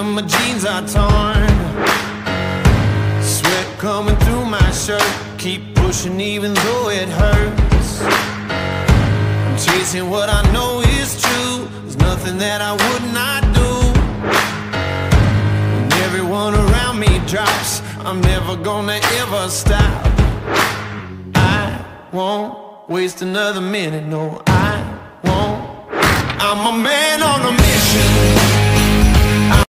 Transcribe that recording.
till my jeans are torn. Sweat coming through my shirt, keep pushing even though it hurts. I'm chasing what I know is true, there's nothing that I would not do. When everyone around me drops, I'm never gonna ever stop. I won't waste another minute, no I won't. I'm a man on a mission.